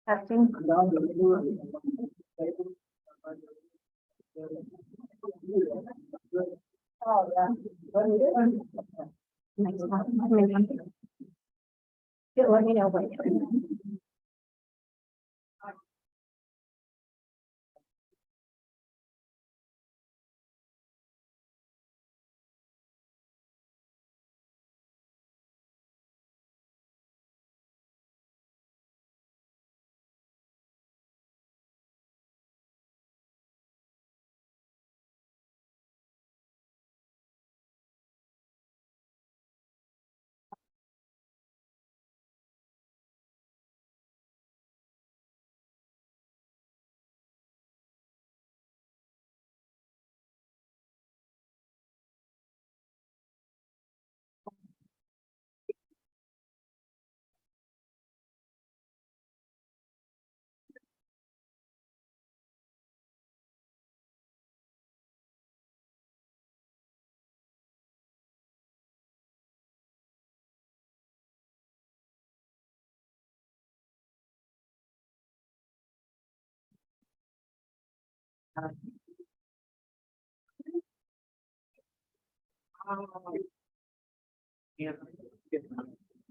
Testing. Oh, yeah. Next time. Let me know when.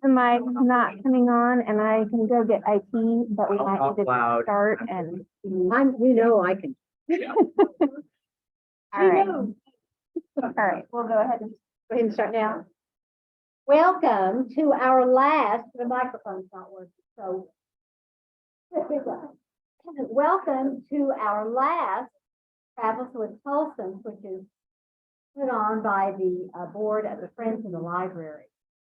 The mic's not coming on, and I can go get IT, but we might need to start and. I can. All right. All right, we'll go ahead and Start now. Welcome to our last, the microphone's not working, so. Welcome to our last Travels with Tulsans, which is put on by the board of the Friends of the Library.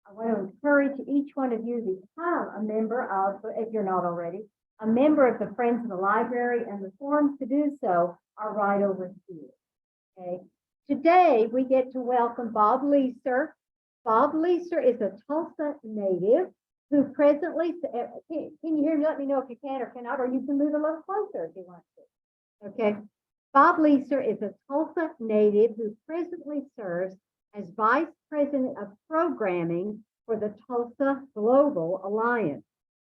I want to encourage each one of you to become a member of, if you're not already, a member of the Friends of the Library, and the forms to do so are right over here. Okay. Today we get to welcome Bob Leeser. Bob Leeser is a Tulsa native who presently, can you hear me? Let me know if you can or cannot, or you can move a little closer if you want to. Okay. Bob Leeser is a Tulsa native who presently serves as Vice President of Programming for the Tulsa Global Alliance.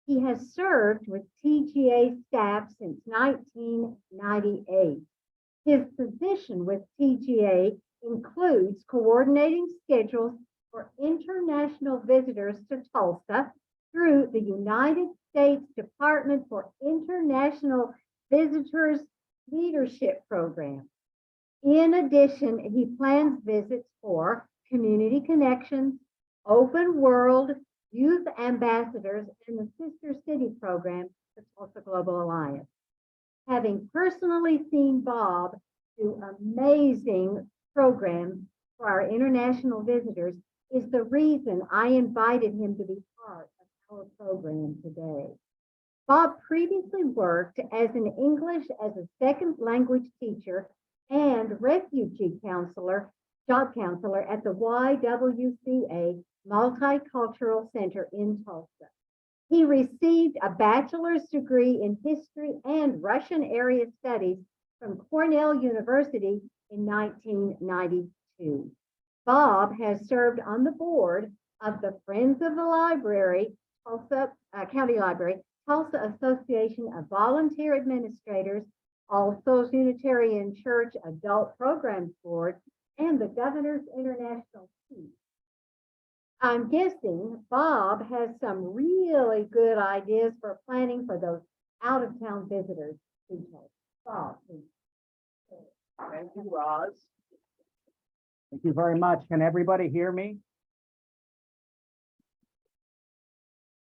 He has served with TGA staff since 1998. His position with TGA includes coordinating schedules for international visitors to Tulsa through the United States Department for International Visitors Leadership Program. In addition, he plans visits for community connections, open world, youth ambassadors, and the Sister City program for Tulsa Global Alliance. Having personally seen Bob do amazing programs for our international visitors is the reason I invited him to be part of our program today. Bob previously worked as an English as a second language teacher and refugee counselor, job counselor at the YWCA Multicultural Center in Tulsa. He received a bachelor's degree in history and Russian area studies from Cornell University in 1992. Bob has served on the board of the Friends of the Library, Tulsa County Library, Tulsa Association of Volunteer Administrators, All Souls Unitarian Church Adult Programs Board, and the Governor's International Peace. I'm guessing Bob has some really good ideas for planning for those out-of-town visitors to Tulsa. Bob, please. Thank you, Roz. Thank you very much. Can everybody hear me?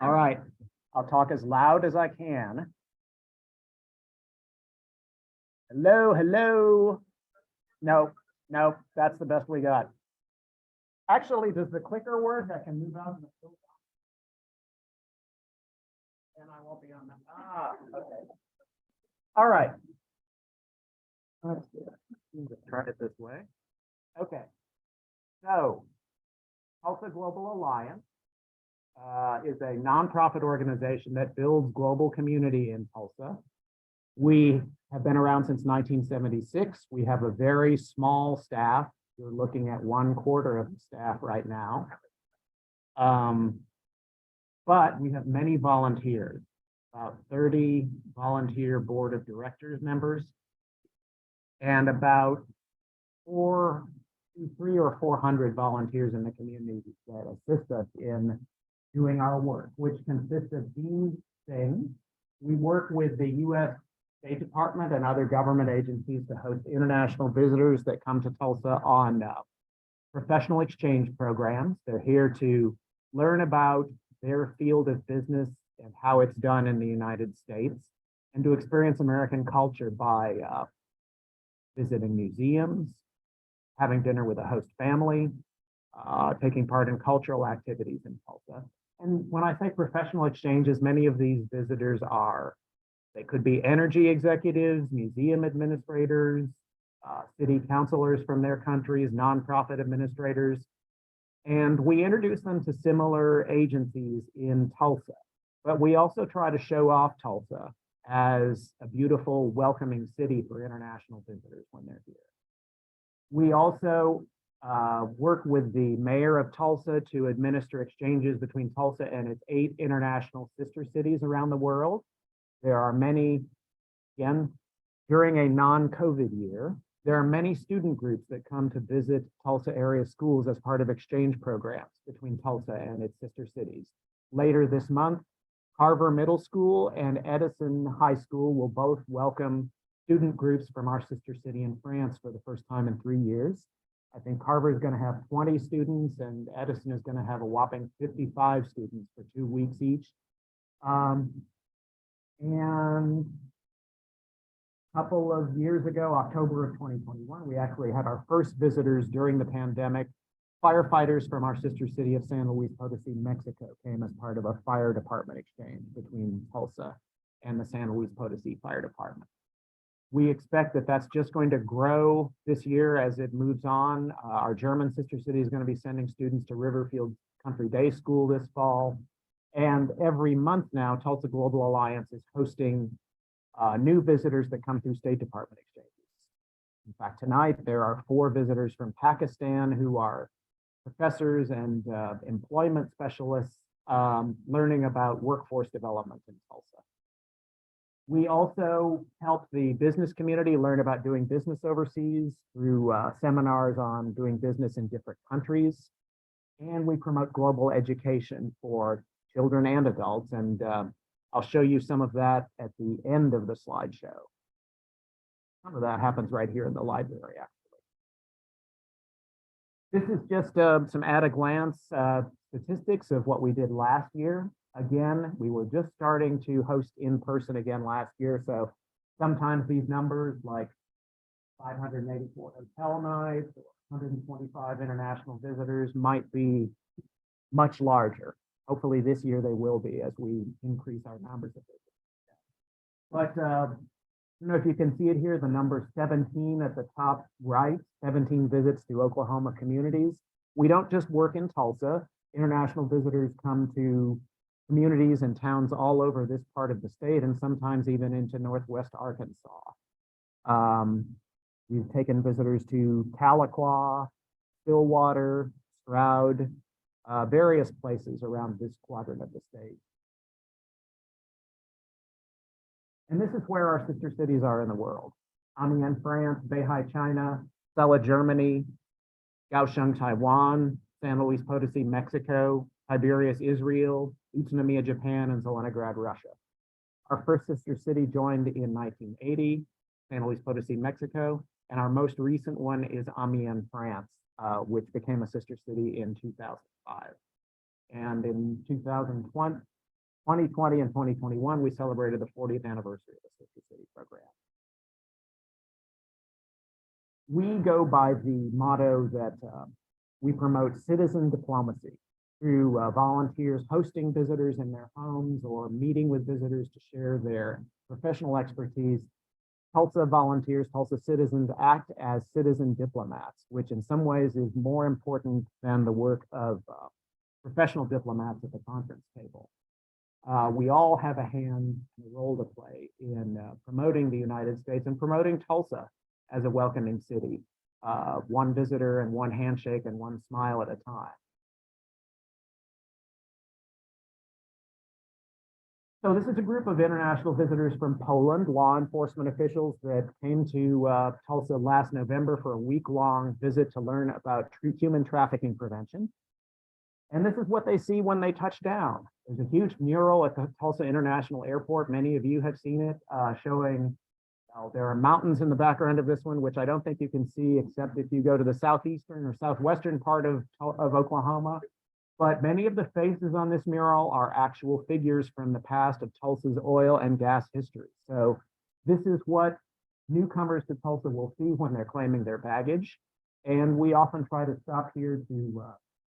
All right, I'll talk as loud as I can. Hello, hello. No, no, that's the best we got. Actually, does the clicker work? I can move out. And I won't be on that. Ah, okay. All right. Let's do it. Try it this way. Okay. So, Tulsa Global Alliance is a nonprofit organization that builds global community in Tulsa. We have been around since 1976. We have a very small staff. You're looking at 1/4 of the staff right now. But we have many volunteers, about 30 volunteer board of directors members, and about 300 or 400 volunteers in the community that assist us in doing our work, which consists of these things. We work with the U.S. State Department and other government agencies to host international visitors that come to Tulsa on professional exchange programs. They're here to learn about their field of business and how it's done in the United States, and to experience American culture by visiting museums, having dinner with a host family, taking part in cultural activities in Tulsa. And when I say professional exchanges, many of these visitors they could be energy executives, museum administrators, city councilors from their countries, nonprofit administrators. And we introduce them to similar agencies in Tulsa. But we also try to show off Tulsa as a beautiful, welcoming city for international visitors when they're here. We also work with the mayor of Tulsa to administer exchanges between Tulsa and its 8 international sister cities around the world. There are many, again, during a non-COVID year, there are many student groups that come to visit Tulsa area schools as part of exchange programs between Tulsa and its sister cities. Later this month, Carver Middle School and Edison High School will both welcome student groups from our sister city in France for the first time in 3 years. I think Carver is going to have 20 students and Edison is going to have a whopping 55 students for 2 weeks each. And a couple of years ago, October of 2021, we actually had our first visitors during the pandemic. Firefighters from our sister city of San Luis Potosi, Mexico, came as part of a fire department exchange between Tulsa and the San Luis Potosi Fire Department. We expect that that's just going to grow this year as it moves on. Our German sister city is going to be sending students to Riverfield Country Day School this fall. And every month now, Tulsa Global Alliance is hosting new visitors that come through State Department exchanges. In fact, tonight there are 4 visitors from Pakistan who are professors and employment specialists learning about workforce development in Tulsa. We also help the business community learn about doing business overseas through seminars on doing business in different countries. And we promote global education for children and adults. And I'll show you some of that at the end of the slideshow. Some of that happens right here in the library, actually. This is just some at-a-glance statistics of what we did last year. Again, we were just starting to host in person again last year. So sometimes these numbers like 584 hotel nights, or 125 international visitors might be much larger. Hopefully this year they will be as we increase our numbers of visitors. But I don't know if you can see it here, the number 17 at the top right, 17 visits to Oklahoma communities. We don't just work in Tulsa. International visitors come to communities and towns all over this part of the state, and sometimes even into Northwest Arkansas. We've taken visitors to Tahlequah, Stillwater, Stroud, various places around this quadrant of the state. And this is where our sister cities are in the world. Amiens, France, Beihai, China, Celle, Germany, Kaohsiung, Taiwan, San Luis Potosi, Mexico, Tiberias, Israel, Utsunomiya, Japan, and Zelenograd, Russia. Our first sister city joined in 1980, San Luis Potosí, Mexico, and our most recent one is Amiens, France, which became a sister city in 2005. And in 2020 and 2021, we celebrated the 40th anniversary of the Sister City program. We go by the motto that we promote citizen diplomacy through volunteers hosting visitors in their homes or meeting with visitors to share their professional expertise. Tulsa volunteers, Tulsa citizens act as citizen diplomats, which in some ways is more important than the work of professional diplomats at the conference table. We all have a hand and a role to play in promoting the United States and promoting Tulsa as a welcoming city, one visitor and one handshake and one smile at a time. So this is a group of international visitors from Poland, law enforcement officials that came to Tulsa last November for a week-long visit to learn about human trafficking prevention. And this is what they see when they touch down. There's a huge mural at the Tulsa International Airport. Many of you have seen it, showing there are mountains in the background of this one, which I don't think you can see except if you go to the southeastern or southwestern part of Oklahoma. But many of the faces on this mural are actual figures from the past of Tulsa's oil and gas history. So this is what newcomers to Tulsa will see when they're claiming their baggage. And we often try to stop here to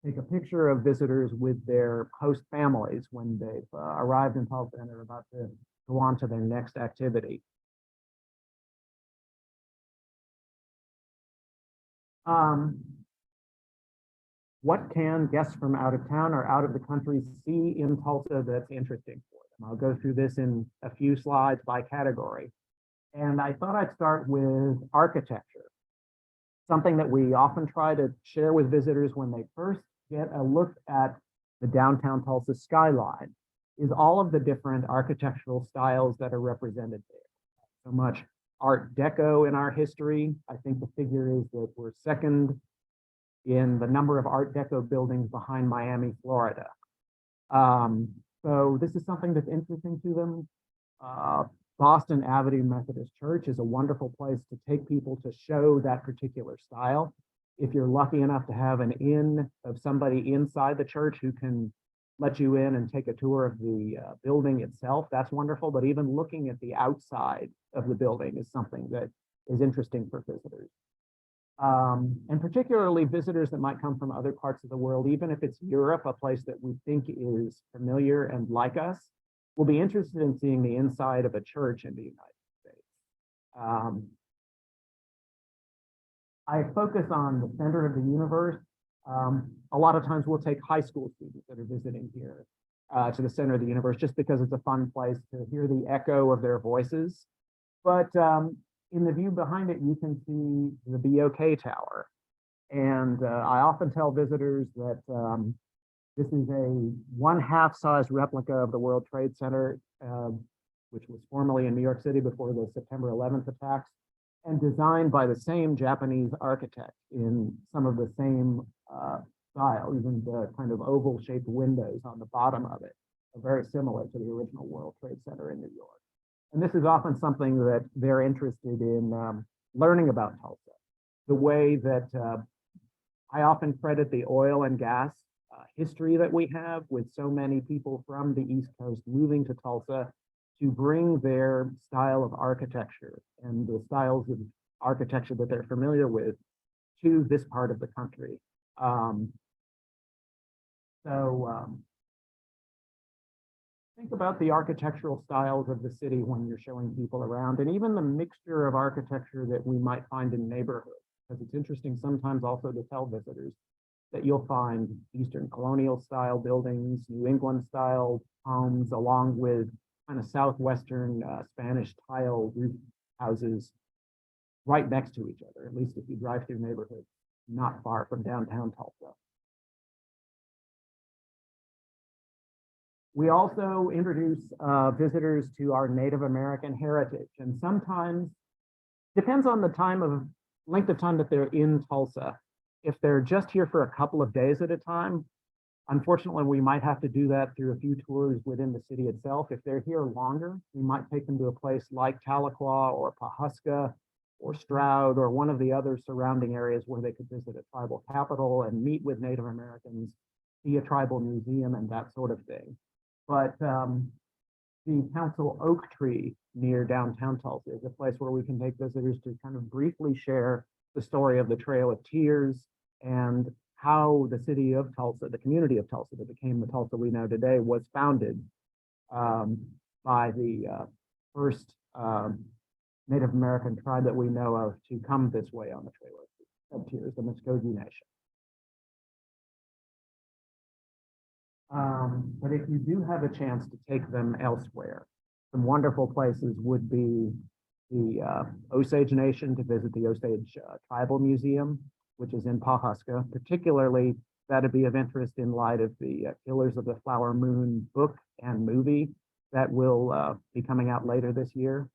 take a picture of visitors with their host families when they've arrived in Tulsa and are about to go on to their next activity. What can guests from out of town or out of the country see in Tulsa that's interesting for them? I'll go through this in a few slides by category. And I thought I'd start with architecture, something that we often try to share with visitors when they first get a look at the downtown Tulsa skyline, is all of the different architectural styles that are represented there. So much Art Deco in our history. I think the figure is that we're second in the number of Art Deco buildings behind Miami, Florida. So this is something that's interesting to them. Boston Avenue Methodist Church is a wonderful place to take people to show that particular style. If you're lucky enough to have an in of somebody inside the church who can let you in and take a tour of the building itself, that's wonderful. But even looking at the outside of the building is something that is interesting for visitors. And particularly visitors that might come from other parts of the world, even if it's Europe, a place that we think is familiar and like us, will be interested in seeing the inside of a church in the United States. I focus on the center of the universe. A lot of times we'll take high school students that are visiting here to the center of the universe just because it's a fun place to hear the echo of their voices. But in the view behind it, you can see the BOK Tower. And I often tell visitors that this is a 1/2 size replica of the World Trade Center, which was formerly in New York City before the September 11th attacks, and designed by the same Japanese architect in some of the same style, even the kind of oval shaped windows on the bottom of it are very similar to the original World Trade Center in New York. And this is often something that they're interested in learning about Tulsa. The way that I often credit the oil and gas history that we have with so many people from the East Coast moving to Tulsa to bring their style of architecture and the styles of architecture that they're familiar with to this part of the country. Think about the architectural styles of the city when you're showing people around, and even the mixture of architecture that we might find in neighborhoods, because it's interesting sometimes also to tell visitors that you'll find Eastern colonial style buildings, New England style homes, along with kind of Southwestern Spanish tile roof houses right next to each other, at least if you drive through neighborhoods not far from downtown Tulsa. We also introduce visitors to our Native American heritage, and sometimes depends on the length of time that they're in Tulsa. If they're just here for a couple of days at a time, Unfortunately, we might have to do that through a few tours within the city itself. If they're here longer, we might take them to a place like Tahlequah or Pawhuska or Stroud or one of the other surrounding areas where they could visit a tribal capital and meet with Native Americans, see a tribal museum and that sort of thing. But the Council Oak Tree near downtown Tulsa is a place where we can take visitors to kind of briefly share the story of the Trail of Tears and how the city of Tulsa, the community of Tulsa that became the Tulsa we know today, was founded by the first Native American tribe that we know of to come this way on the Trail of Tears, the Muskogee Nation. But if you do have a chance to take them elsewhere, some wonderful places would be the Osage Nation, to visit the Osage Tribal Museum, which is in Pawhuska. Particularly, that'd be of interest in light of the Killers of the Flower Moon book and movie that will be coming out later this year.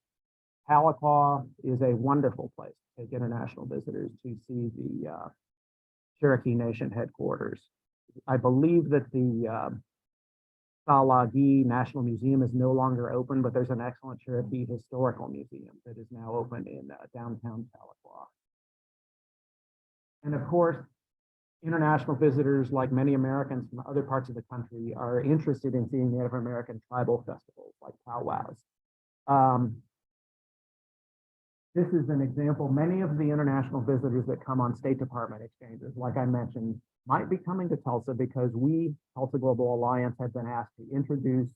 Tahlequah is a wonderful place to take international visitors to see the Cherokee Nation headquarters. I believe that the Salagi National Museum is no longer open, but there's an excellent Cherokee Historical Museum that is now open in downtown Tahlequah. And of course, international visitors, like many Americans from other parts of the country, are interested in seeing Native American tribal festivals like powwows. This is an example. Many of the international visitors that come on State Department exchanges, like I mentioned, might be coming to Tulsa because we, Tulsa Global Alliance, have been asked to introduce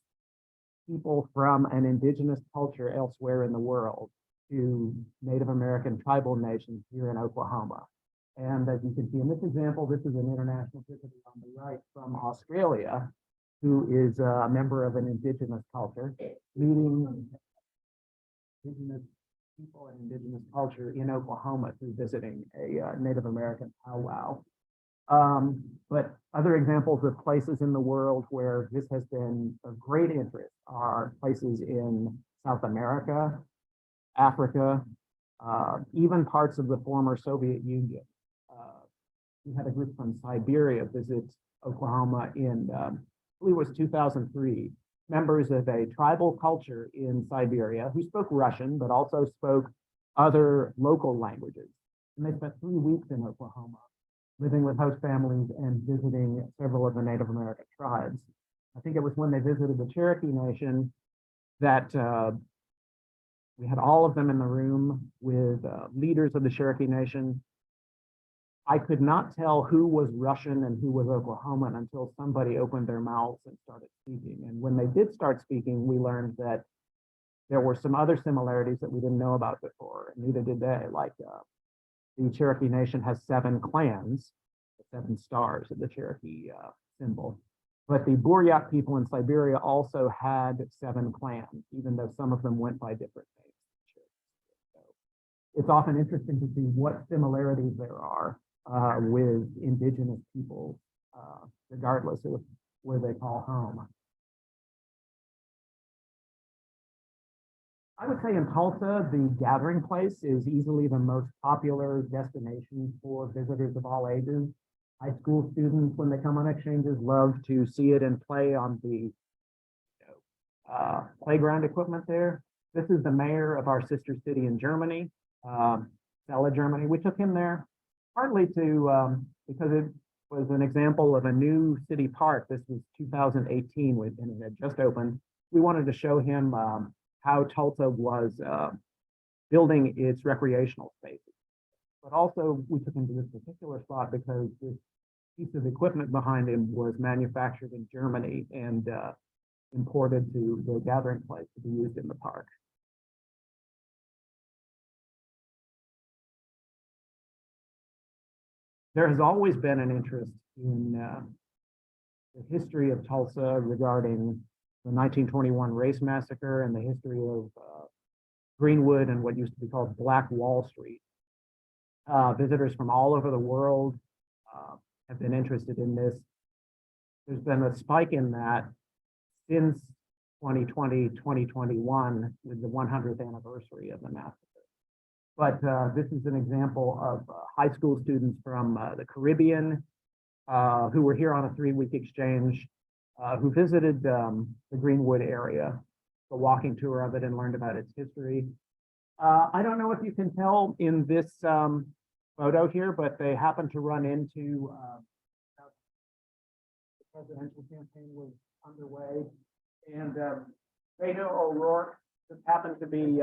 people from an indigenous culture elsewhere in the world to Native American tribal nations here in Oklahoma. And as you can see in this example, this is an international visitor on the right from Australia, who is a member of an indigenous culture, meeting indigenous people and indigenous culture in Oklahoma through visiting a Native American powwow. But other examples of places in the world where this has been of great interest are places in South America, Africa, even parts of the former Soviet Union. We had a group from Siberia visit Oklahoma in, I believe it was 2003, members of a tribal culture in Siberia who spoke Russian, but also spoke other local languages. And they spent 3 weeks in Oklahoma, living with host families and visiting several of the Native American tribes. I think it was when they visited the Cherokee Nation that we had all of them in the room with leaders of the Cherokee Nation. I could not tell who was Russian and who was Oklahoman until somebody opened their mouths and started speaking. And when they did start speaking, we learned that there were some other similarities that we didn't know about before, and neither did they. Like the Cherokee Nation has 7 clans, the 7 stars of the Cherokee symbol. But the Buryak people in Siberia also had 7 clans, even though some of them went by different names. So it's often interesting to see what similarities there are with indigenous people, regardless of where they call home. I would say in Tulsa, the gathering place is easily the most popular destination for visitors of all ages. High school students, when they come on exchanges, love to see it and play on the playground equipment there. This is the mayor of our sister city in Germany, Celle, Germany. We took him there partly to, because it was an example of a new city park. This was 2018 and it had just opened. We wanted to show him how Tulsa was building its recreational spaces. But also we took him to this particular spot because this piece of equipment behind him was manufactured in Germany and imported to the gathering place to be used in the park. There has always been an interest in the history of Tulsa regarding the 1921 race massacre and the history of Greenwood and what used to be called Black Wall Street. Visitors from all over the world have been interested in this. There's been a spike in that since 2020, 2021 with the 100th anniversary of the massacre. But this is an example of high school students from the Caribbean who were here on a 3-week exchange, who visited the Greenwood area, a walking tour of it, and learned about its history. I don't know if you can tell in this photo here, but they happened to run into the presidential campaign was underway, and Beto O'Rourke just happened to be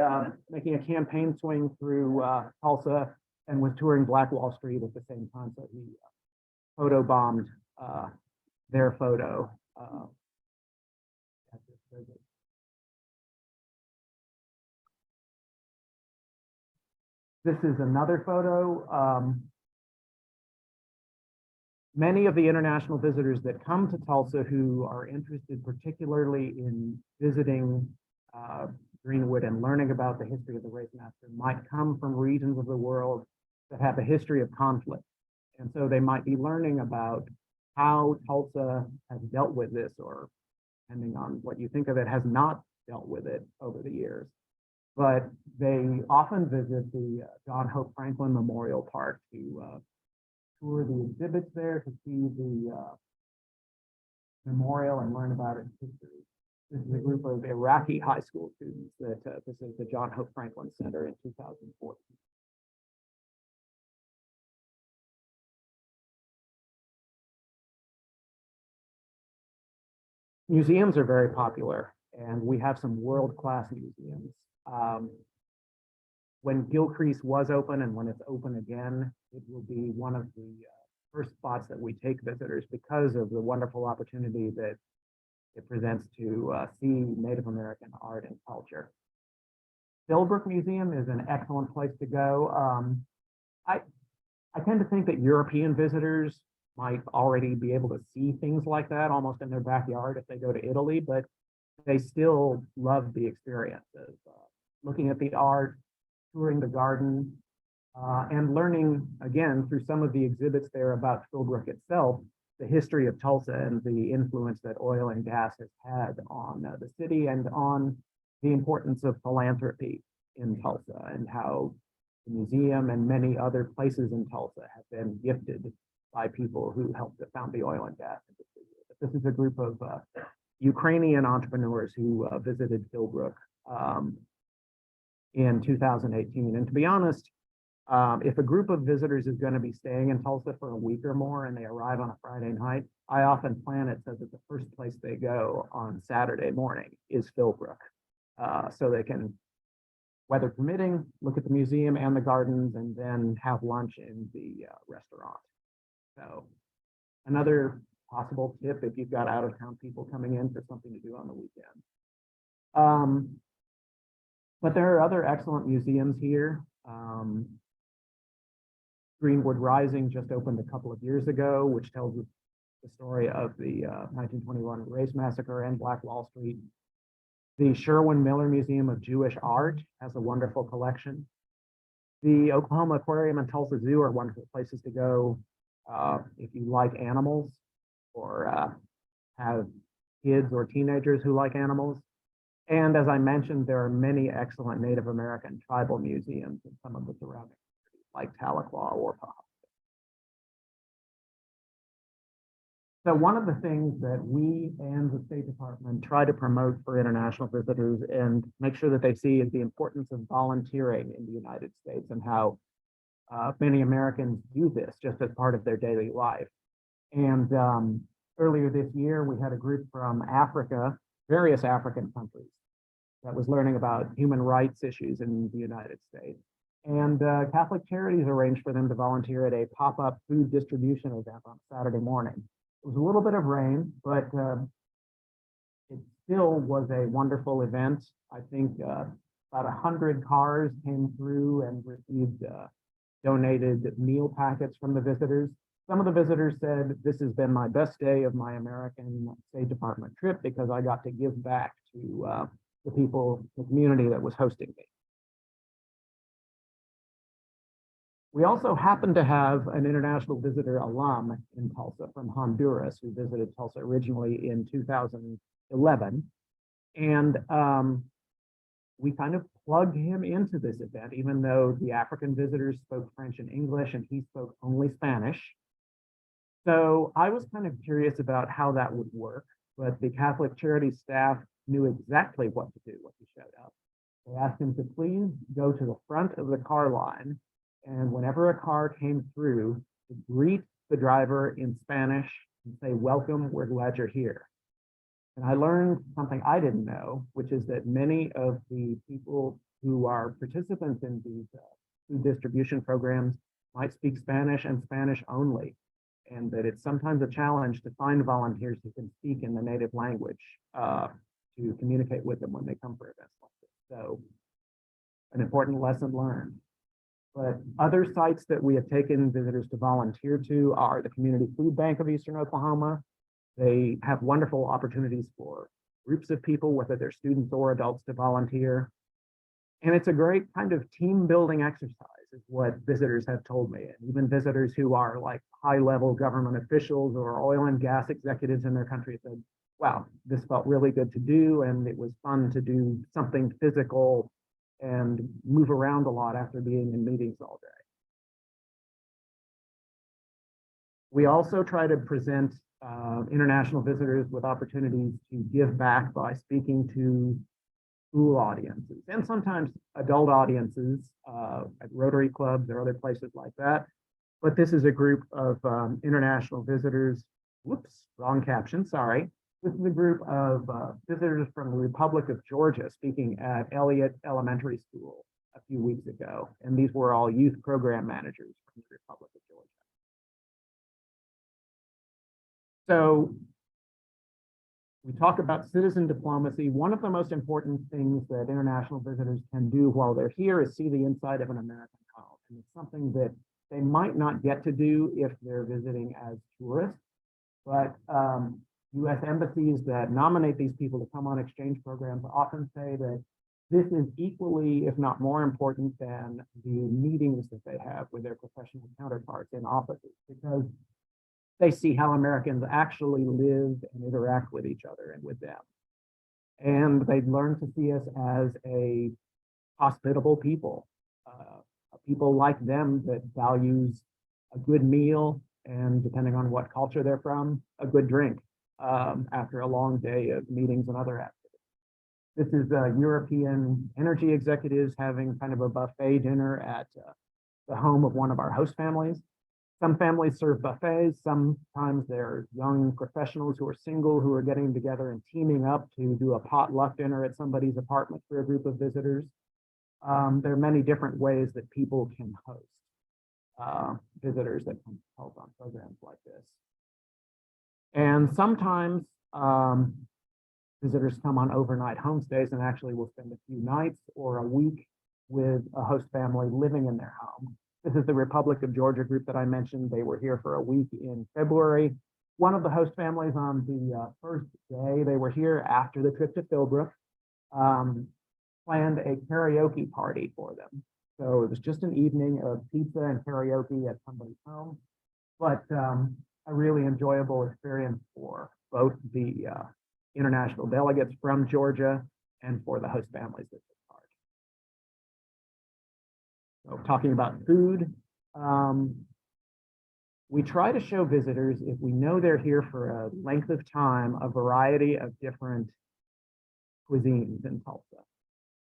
making a campaign swing through Tulsa and was touring Black Wall Street at the same time, so he photobombed their photo at this visit. This is another photo. Many of the international visitors that come to Tulsa who are interested particularly in visiting Greenwood and learning about the history of the race massacre might come from regions of the world that have a history of conflict. And so they might be learning about how Tulsa has dealt with this, or depending on what you think of it, has not dealt with it over the years. But they often visit the John Hope Franklin Memorial Park to tour the exhibits there, to see the memorial and learn about its history. This is a group of Iraqi high school students that visited the John Hope Franklin Center in 2014. Museums are very popular, and we have some world-class museums. When Gilcrease was open and when it's open again, it will be one of the first spots that we take visitors because of the wonderful opportunity that it presents to see Native American art and culture. Philbrook Museum is an excellent place to go. I tend to think that European visitors might already be able to see things like that almost in their backyard if they go to Italy, but they still love the experience of looking at the art, touring the garden, and learning, again, through some of the exhibits there about Philbrook itself, the history of Tulsa and the influence that oil and gas has had on the city and on the importance of philanthropy in Tulsa, and how the museum and many other places in Tulsa have been gifted by people who helped to found the oil and gas industry. This is a group of Ukrainian entrepreneurs who visited Philbrook in 2018. And to be honest, if a group of visitors is going to be staying in Tulsa for a week or more and they arrive on a Friday night, I often plan it so that the first place they go on Saturday morning is Philbrook. So they can, weather permitting, look at the museum and the gardens, and then have lunch in the restaurant. So another possible tip if you've got out-of-town people coming in for something to do on the weekend. But there are other excellent museums here. Greenwood Rising just opened a couple of years ago, which tells the story of the 1921 race massacre and Black Wall Street. The Sherwin Miller Museum of Jewish Art has a wonderful collection. The Oklahoma Aquarium and Tulsa Zoo are wonderful places to go if you like animals or have kids or teenagers who like animals. And as I mentioned, there are many excellent Native American tribal museums in some of the surrounding cities, like Tahlequah or Pahop. So one of the things that we and the State Department try to promote for international visitors and make sure that they see is the importance of volunteering in the United States, and how many Americans do this just as part of their daily life. And earlier this year, we had a group from Africa, various African countries, that was learning about human rights issues in the United States. And Catholic Charities arranged for them to volunteer at a pop-up food distribution event on Saturday morning. It was a little bit of rain, but it still was a wonderful event. I think about 100 cars came through and received donated meal packets from the visitors. Some of the visitors said, "This has been my best day of my American State Department trip because I got to give back to the people, the community that was hosting me." We also happen to have an international visitor alum in Tulsa from Honduras who visited Tulsa originally in 2011. And we kind of plugged him into this event, even though the African visitors spoke French and English and he spoke only Spanish. So I was kind of curious about how that would work, but the Catholic Charities staff knew exactly what to do when he showed up. They asked him to please go to the front of the car line, and whenever a car came through, to greet the driver in Spanish and say, "Welcome, we're glad you're here." And I learned something I didn't know, which is that many of the people who are participants in these food distribution programs might speak Spanish and Spanish only, and that it's sometimes a challenge to find volunteers who can speak in the native language to communicate with them when they come for events like this. So an important lesson learned. But other sites that we have taken visitors to volunteer to are the Community Food Bank of Eastern Oklahoma. They have wonderful opportunities for groups of people, whether they're students or adults, to volunteer. And it's a great kind of team building exercise, is what visitors have told me. And even visitors who are like high level government officials or oil and gas executives in their country said, wow, this felt really good to do. And it was fun to do something physical and move around a lot after being in meetings all day. We also try to present international visitors with opportunities to give back by speaking to school audiences and sometimes adult audiences at Rotary clubs or other places like that. But this is a group of international visitors. Whoops, wrong caption, sorry. This is a group of visitors from the Republic of Georgia speaking at Elliott Elementary School a few weeks ago. And these were all youth program managers from the Republic of Georgia. So we talk about citizen diplomacy. One of the most important things that international visitors can do while they're here is see the inside of an American home. And it's something that they might not get to do if they're visiting as tourists, but U.S. embassies that nominate these people to come on exchange programs often say that this is equally, if not more important than the meetings that they have with their professional counterparts in offices, because they see how Americans actually live and interact with each other and with them. And they learn to see us as a hospitable people, people like them that values a good meal and, depending on what culture they're from, a good drink after a long day of meetings and other activities. This is European energy executives having kind of a buffet dinner at the home of one of our host families. Some families serve buffets. Sometimes they're young professionals who are single, who are getting together and teaming up to do a potluck dinner at somebody's apartment for a group of visitors. There are many different ways that people can host visitors that can help on programs like this. And sometimes visitors come on overnight homestays and actually will spend a few nights or a week with a host family living in their home. This is the Republic of Georgia group that I mentioned. They were here for a week in February. One of the host families on the first day, they were here after the trip to Philbrook, planned a karaoke party for them. So it was just an evening of pizza and karaoke at somebody's home, but a really enjoyable experience for both the international delegates from Georgia and for the host families that took part. So talking about food, we try to show visitors, if we know they're here for a length of time, a variety of different cuisines in Tulsa.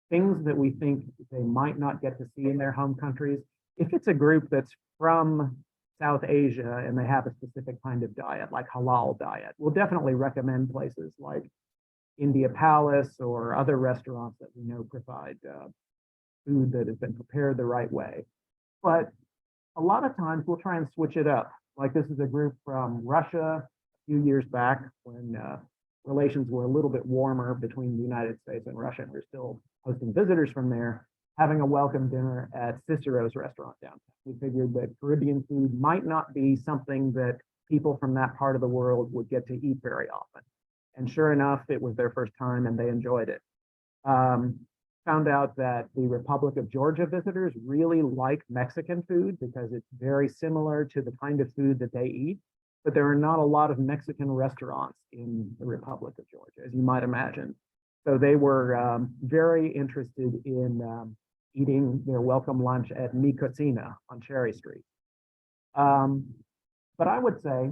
Things that we think they might not get to see in their home countries. If it's a group that's from South Asia and they have a specific kind of diet, like halal diet, we'll definitely recommend places like India Palace or other restaurants that we know provide food that has been prepared the right way. But a lot of times we'll try and switch it up. Like this is a group from Russia a few years back when relations were a little bit warmer between the United States and Russia, and we're still hosting visitors from there, having a welcome dinner at Cicero's restaurant downtown. We figured that Caribbean food might not be something that people from that part of the world would get to eat very often. And sure enough, it was their first time and they enjoyed it. Found out that the Republic of Georgia visitors really like Mexican food because it's very similar to the kind of food that they eat, but there are not a lot of Mexican restaurants in the Republic of Georgia, as you might imagine. So they were very interested in eating their welcome lunch at Mi Cocina on Cherry Street. But I would say,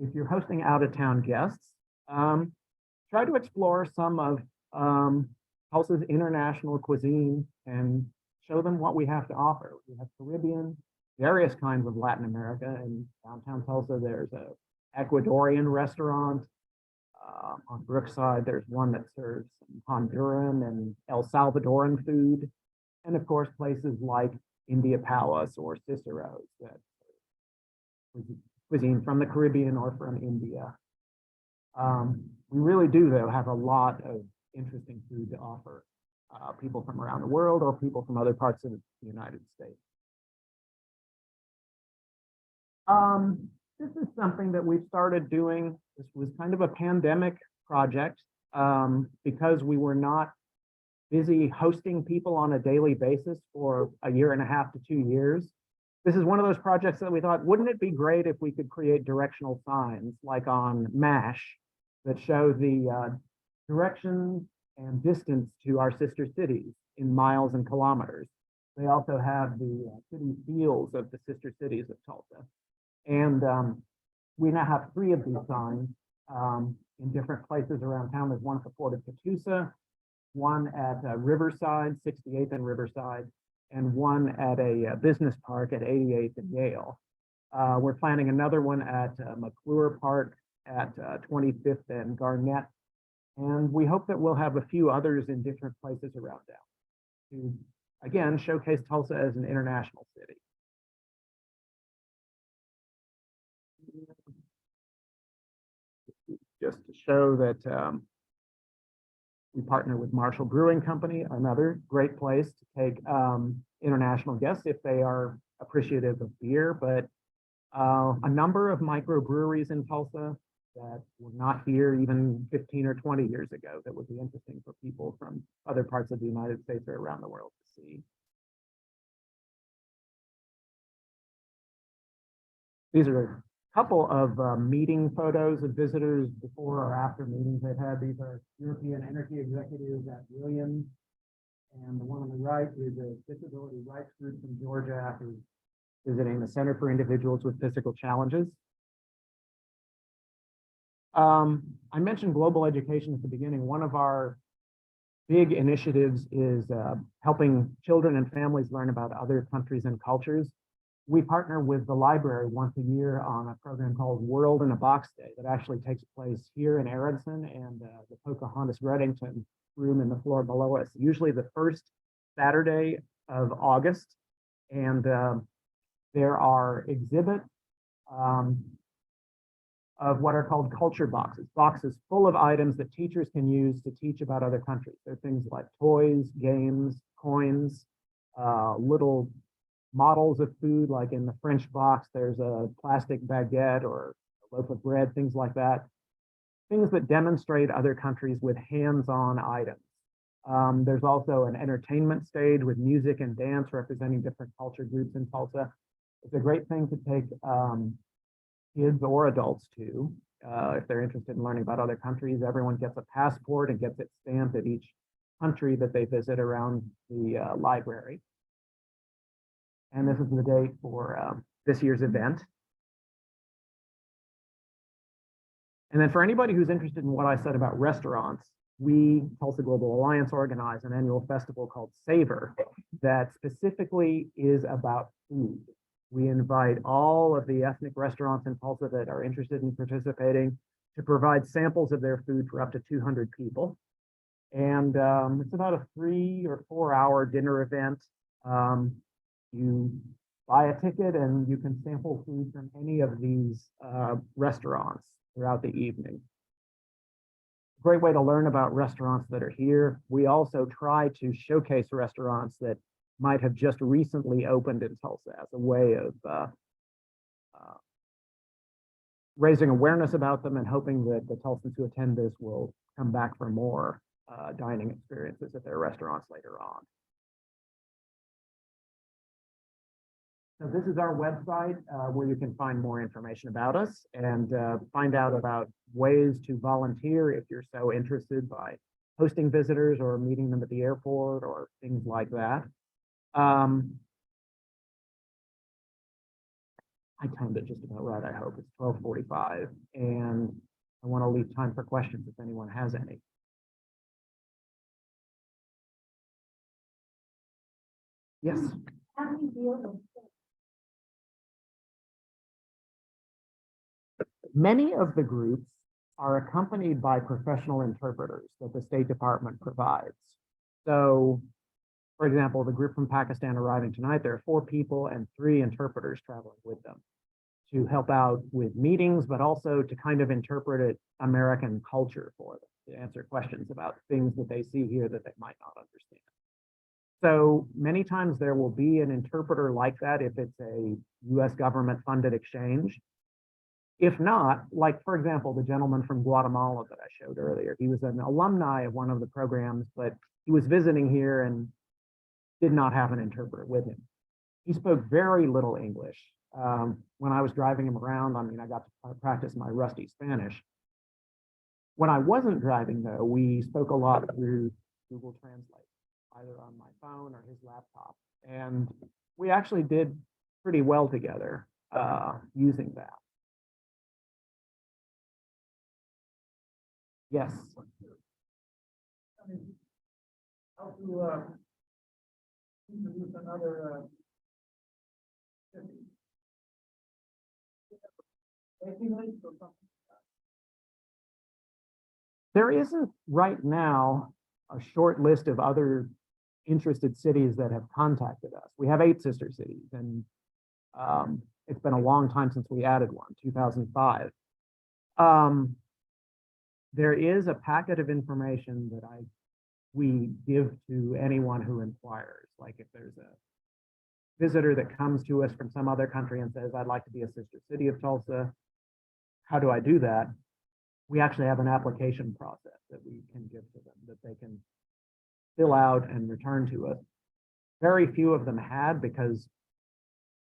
if you're hosting out-of-town guests, try to explore some of Tulsa's international cuisine and show them what we have to offer. We have Caribbean, various kinds of Latin America. In downtown Tulsa, there's a Ecuadorian restaurant. On Brookside, there's one that serves Honduran and El Salvadoran food. And of course, places like India Palace or Cicero's that cuisine from the Caribbean or from India. We really do, though, have a lot of interesting food to offer people from around the world or people from other parts of the United States. This is something that we've started doing. This was kind of a pandemic project because we were not busy hosting people on a daily basis for a year and a half to 2 years. This is one of those projects that we thought, wouldn't it be great if we could create directional signs like on MASH that show the direction and distance to our sister cities in miles and kilometers. They also have the city seals of the sister cities of Tulsa. And we now have 3 of these signs in different places around town. There's one at the Port of Catoosa, one at Riverside, 68th and Riverside, and one at a business park at 88th and Yale. We're planning another one at McClure Park at 25th and Garnett. And we hope that we'll have a few others in different places around town to, again, showcase Tulsa as an international city. Just to show that we partner with Marshall Brewing Company, another great place to take international guests if they are appreciative of beer, but a number of microbreweries in Tulsa that were not here even 15 or 20 years ago that would be interesting for people from other parts of the United States or around the world to see. These are a couple of meeting photos of visitors before or after meetings they've had. These are European energy executives at Williams. And the one on the right is a disability rights group from Georgia who's visiting the Center for Individuals with Physical Challenges. I mentioned global education at the beginning. One of our big initiatives is helping children and families learn about other countries and cultures. We partner with the library once a year on a program called World in a Box Day that actually takes place here in Aronson and the Pocahontas Reddington room in the floor below us, usually the first Saturday of August. And there are exhibits of what are called culture boxes, boxes full of items that teachers can use to teach about other countries. There are things like toys, games, coins, little models of food, like in the French box, there's a plastic baguette or a loaf of bread, things like that. Things that demonstrate other countries with hands-on items. There's also an entertainment stage with music and dance representing different culture groups in Tulsa. It's a great thing to take kids or adults to, if they're interested in learning about other countries. Everyone gets a passport and gets it stamped at each country that they visit around the library. And this is the date for this year's event. And then for anybody who's interested in what I said about restaurants, we, Tulsa Global Alliance, organize an annual festival called Savor that specifically is about food. We invite all of the ethnic restaurants in Tulsa that are interested in participating to provide samples of their food for up to 200 people. And it's about a 3 or 4 hour dinner event. You buy a ticket and you can sample food from any of these restaurants throughout the evening. Great way to learn about restaurants that are here. We also try to showcase restaurants that might have just recently opened in Tulsa as a way of raising awareness about them and hoping that the Tulsans who attend this will come back for more dining experiences at their restaurants later on. So this is our website where you can find more information about us and find out about ways to volunteer if you're so interested by hosting visitors or meeting them at the airport or things like that. I timed it just about right, I hope. It's 12:45, and I want to leave time for questions if anyone has any. Yes, How do you deal with many of the groups are accompanied by professional interpreters that the State Department provides. So, for example, the group from Pakistan arriving tonight, there are 4 people and 3 interpreters traveling with them to help out with meetings, but also to kind of interpret American culture for them, to answer questions about things that they see here that they might not understand. So many times there will be an interpreter like that if it's a US government funded exchange. If not, like, for example, the gentleman from Guatemala that I showed earlier, he was an alumni of one of the programs, but he was visiting here and did not have an interpreter with him. He spoke very little English. When I was driving him around, I mean, I got to practice my rusty Spanish. When I wasn't driving, though, we spoke a lot through Google Translate, either on my phone or his laptop. And we actually did pretty well together using that. Yes. How to introduce another waiting list or something? There isn't right now a short list of other interested cities that have contacted us. We have 8 sister cities, and it's been a long time since we added one, 2005. There is a packet of information that we give to anyone who inquires. Like if there's a visitor that comes to us from some other country and says, I'd like to be a sister city of Tulsa, how do I do that? We actually have an application process that we can give to them that they can fill out and return to us. Very few of them had, because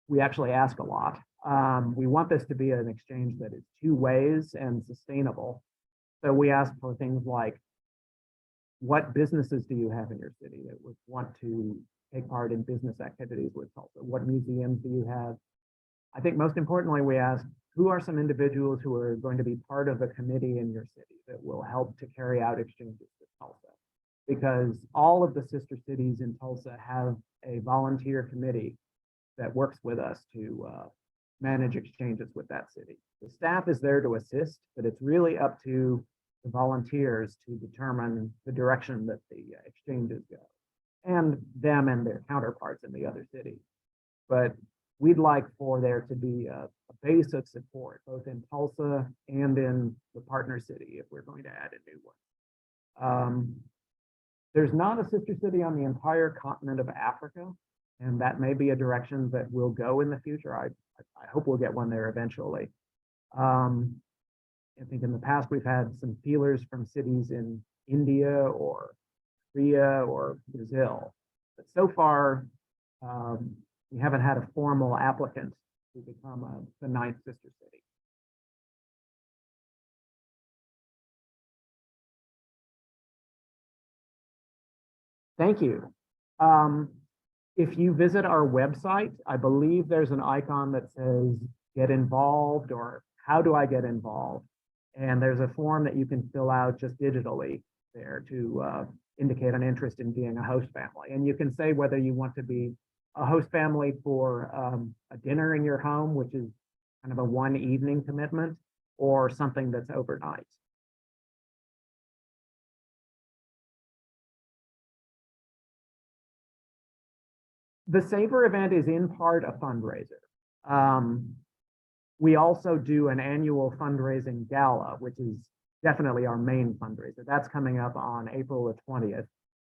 we actually ask a lot. We want this to be an exchange that is 2 ways and sustainable. So we ask for things like, what businesses do you have in your city that would want to take part in business activities with Tulsa? What museums do you have? I think most importantly, we ask, who are some individuals who are going to be part of a committee in your city that will help to carry out exchanges with Tulsa? Because all of the sister cities in Tulsa have a volunteer committee that works with us to manage exchanges with that city. The staff is there to assist, but it's really up to the volunteers to determine the direction that the exchanges go, and them and their counterparts in the other cities. But we'd like for there to be a base of support, both in Tulsa and in the partner city, if we're going to add a new one. There's not a sister city on the entire continent of Africa, and that may be a direction that will go in the future. I hope we'll get one there eventually. I think in the past we've had some feelers from cities in India or Korea or Brazil, but so far we haven't had a formal applicant to become the 9th sister city. Thank you. If you visit our website, I believe there's an icon that says get involved or how do I get involved? And there's a form that you can fill out just digitally there to indicate an interest in being a host family. And you can say whether you want to be a host family for a dinner in your home, which is kind of a 1 evening commitment, or something that's overnight. The Savor event is in part a fundraiser. We also do an annual fundraising gala, which is definitely our main fundraiser. That's coming up on April the 20th.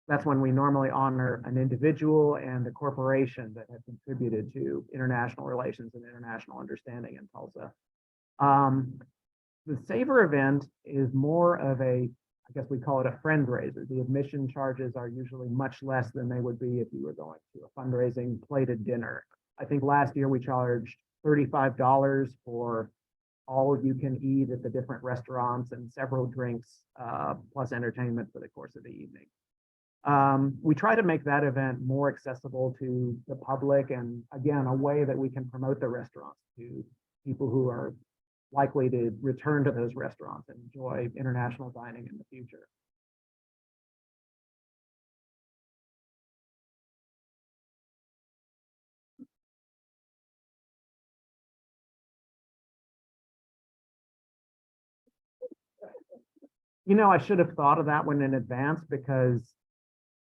That's when we normally honor an individual and a corporation that have contributed to international relations and international understanding in Tulsa. The Savor event is more of a, I guess we call it a friend raiser. The admission charges are usually much less than they would be if you were going to a fundraising plated dinner. I think last year we charged $35 for all you can eat at the different restaurants and several drinks, plus entertainment for the course of the evening. We try to make that event more accessible to the public, and again, a way that we can promote the restaurants to people who are likely to return to those restaurants and enjoy international dining in the future. You know, I should have thought of that one in advance because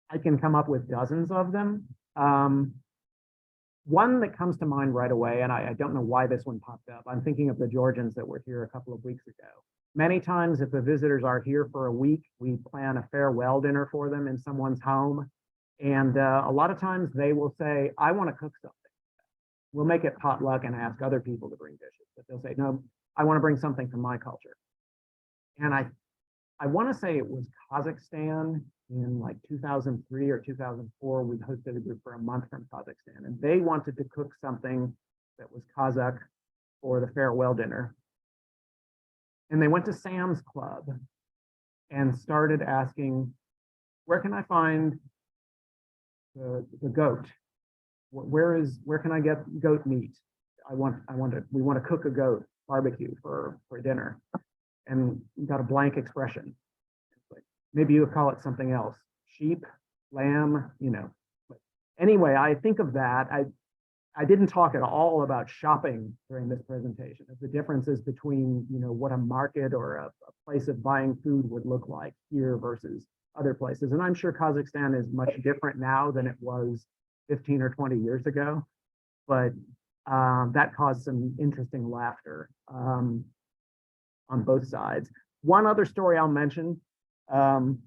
I can come up with dozens of them. One that comes to mind right away, and I don't know why this one popped up. I'm thinking of the Georgians that were here a couple of weeks ago. Many times, if the visitors are here for a week, we plan a farewell dinner for them in someone's home. And a lot of times they will say, I want to cook something. We'll make it potluck and ask other people to bring dishes. But they'll say, no, I want to bring something from my culture. And I want to say it was Kazakhstan in like 2003 or 2004. We hosted a group for a month from Kazakhstan, and they wanted to cook something that was Kazakh for the farewell dinner. And they went to Sam's Club and started asking, where can I find the goat? Where can I get goat meat? we want to cook a goat barbecue for dinner. And got a blank expression. Like, maybe you would call it something else, sheep, lamb, you know. But anyway, I think of that. I didn't talk at all about shopping during this presentation, of the differences between, you know, what a market or a place of buying food would look like here versus other places. And I'm sure Kazakhstan is much different now than it was 15 or 20 years ago, but that caused some interesting laughter on both sides. One other story I'll mention, and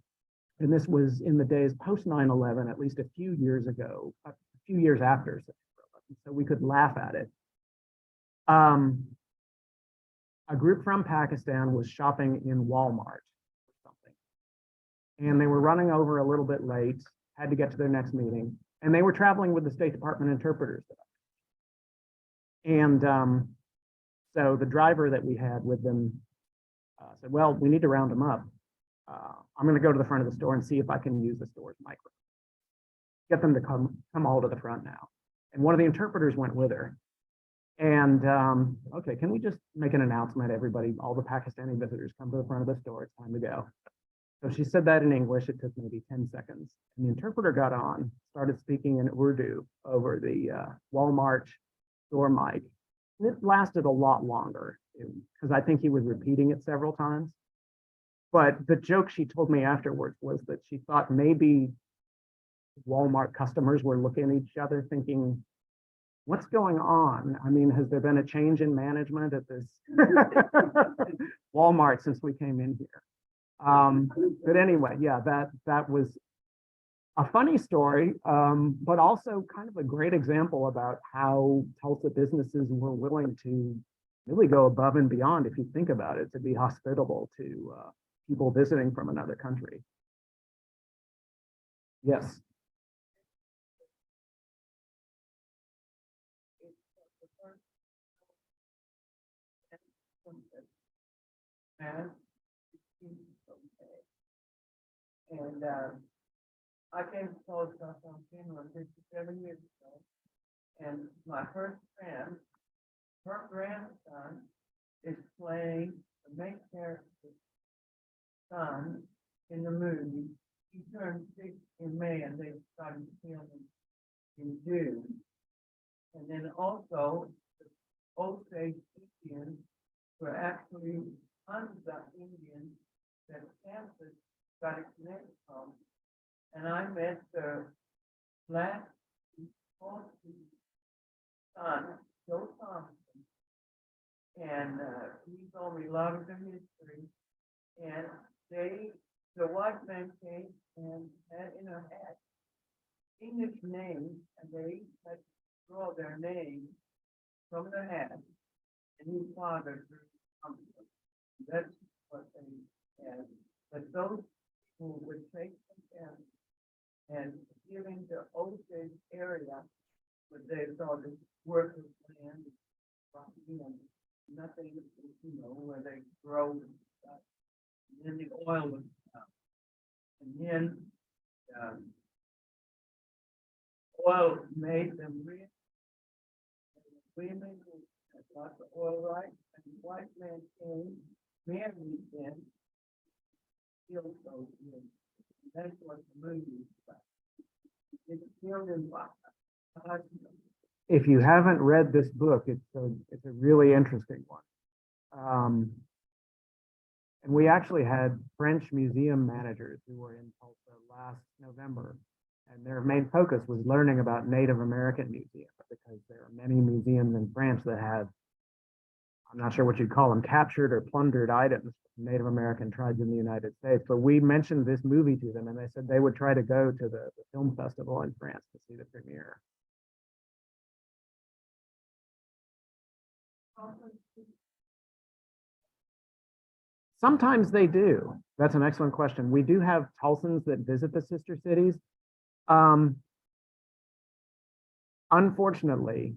this was in the days post 9/11, at least a few years ago, a few years after, so we could laugh at it. A group from Pakistan was shopping in Walmart or something, and they were running over a little bit late, had to get to their next meeting, and they were traveling with the State Department interpreters. And so the driver that we had with them said, well, we need to round them up. I'm going to go to the front of the store and see if I can use the store's microphone. Get them to come all to the front now. And one of the interpreters went with her. And okay, can we just make an announcement, everybody, all the Pakistani visitors come to the front of the store, it's time to go. So she said that in English, it took maybe 10 seconds. And the interpreter got on, started speaking in Urdu over the Walmart store mic. And it lasted a lot longer because I think he was repeating it several times. But the joke she told me afterwards was that she thought maybe Walmart customers were looking at each other thinking, what's going on? I mean, has there been a change in management at this Walmart since we came in here? But anyway, yeah, that was a funny story, but also kind of a great example about how Tulsa businesses were willing to really go above and beyond, if you think about it, to be hospitable to people visiting from another country. Yes. And I came to Tulsa from Greenwood 57 years ago, and my first friend, her grandson, is playing the main character's son in the movie. He turned 6 in May, and they started filming in June. And then also, the Osage Indians were actually Hunza Indians that Kansas got its name from. And I met the last son, Joe Thompson, and he told me a lot of the history. And the white man came and had in her hat English names, and they had to draw their names from the hat. And his father drew Thompson. That's what they had. But those people would take them and giving the Osage area, what they thought is worthless land, and nothing, you know, where they grow and stuff. And then the oil was out. And then oil made them rich. Women who had lots of oil rights, and the white man came, married them, killed those women. That's what the movie is about. It's killed in husband. If you haven't read this book, it's a really interesting one. And we actually had French museum managers who were in Tulsa last November, and their main focus was learning about Native American museums, because there are many museums in France that have, I'm not sure what you'd call them, captured or plundered items from Native American tribes in the United States. But we mentioned this movie to them, and they said they would try to go to the film festival in France to see the premiere. Sometimes they do. That's an excellent question. We do have Tulsans that visit the sister cities. Unfortunately,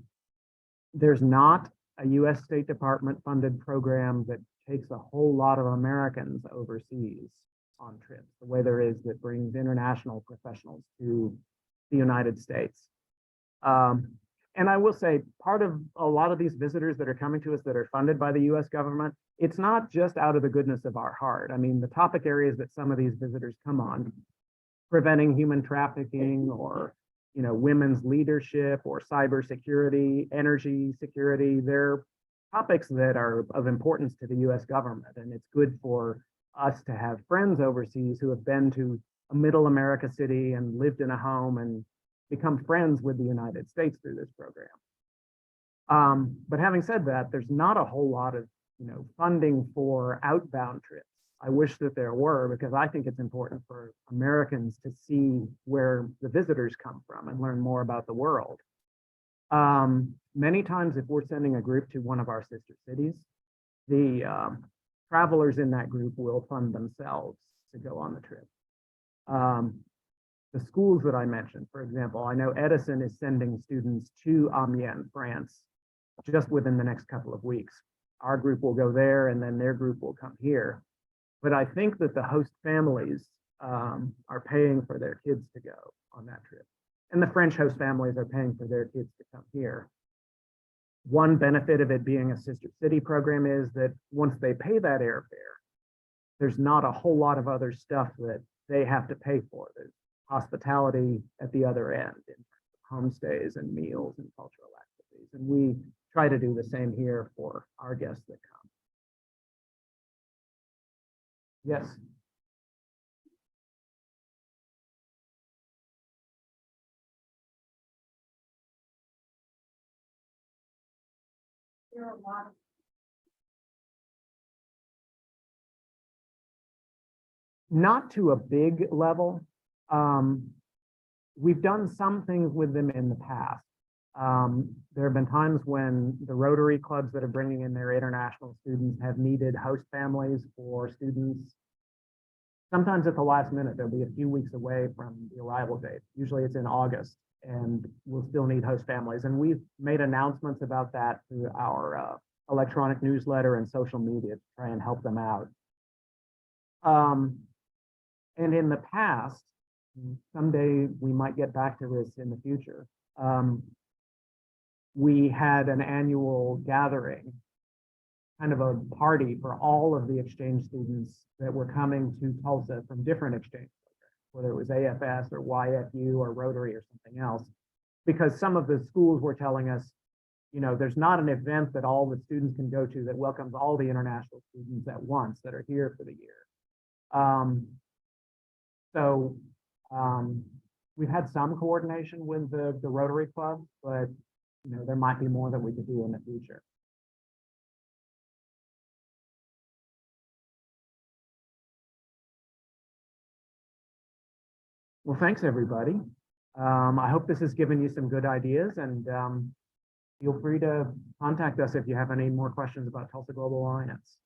there's not a U.S. State Department funded program that takes a whole lot of Americans overseas on trips, the way there is that brings international professionals to the United States. And I will say, part of a lot of these visitors that are coming to us that are funded by the US government, it's not just out of the goodness of our heart. I mean, the topic areas that some of these visitors come on, preventing human trafficking, or women's leadership, or cybersecurity, energy security, they're topics that are of importance to the US government. And it's good for us to have friends overseas who have been to a middle America city and lived in a home and become friends with the United States through this program. But having said that, there's not a whole lot of funding for outbound trips. I wish that there were, because I think it's important for Americans to see where the visitors come from and learn more about the world. Many times, if we're sending a group to one of our sister cities, the travelers in that group will fund themselves to go on the trip. The schools that I mentioned, for example, I know Edison is sending students to Amiens, France, just within the next couple of weeks. Our group will go there, and then their group will come here. But I think that the host families are paying for their kids to go on that trip. And the French host families are paying for their kids to come here. One benefit of it being a sister city program is that once they pay that airfare, there's not a whole lot of other stuff that they have to pay for. There's hospitality at the other end, in homestays and meals and cultural activities. And we try to do the same here for our guests that come. Yes. There are a lot of Not to a big level. We've done some things with them in the past. There have been times when the Rotary clubs that are bringing in their international students have needed host families for students. Sometimes at the last minute, they'll be a few weeks away from the arrival date. Usually it's in August, and we'll still need host families. And we've made announcements about that through our electronic newsletter and social media to try and help them out. And in the past, someday we might get back to this in the future. We had an annual gathering, kind of a party for all of the exchange students that were coming to Tulsa from different exchange programs, whether it was AFS or YFU or Rotary or something else, because some of the schools were telling us, there's not an event that all the students can go to that welcomes all the international students at once that are here for the year. So we've had some coordination with the Rotary Club, but there might be more that we could do in the future. Well, thanks, everybody. I hope this has given you some good ideas, and feel free to contact us if you have any more questions about Tulsa Global Alliance.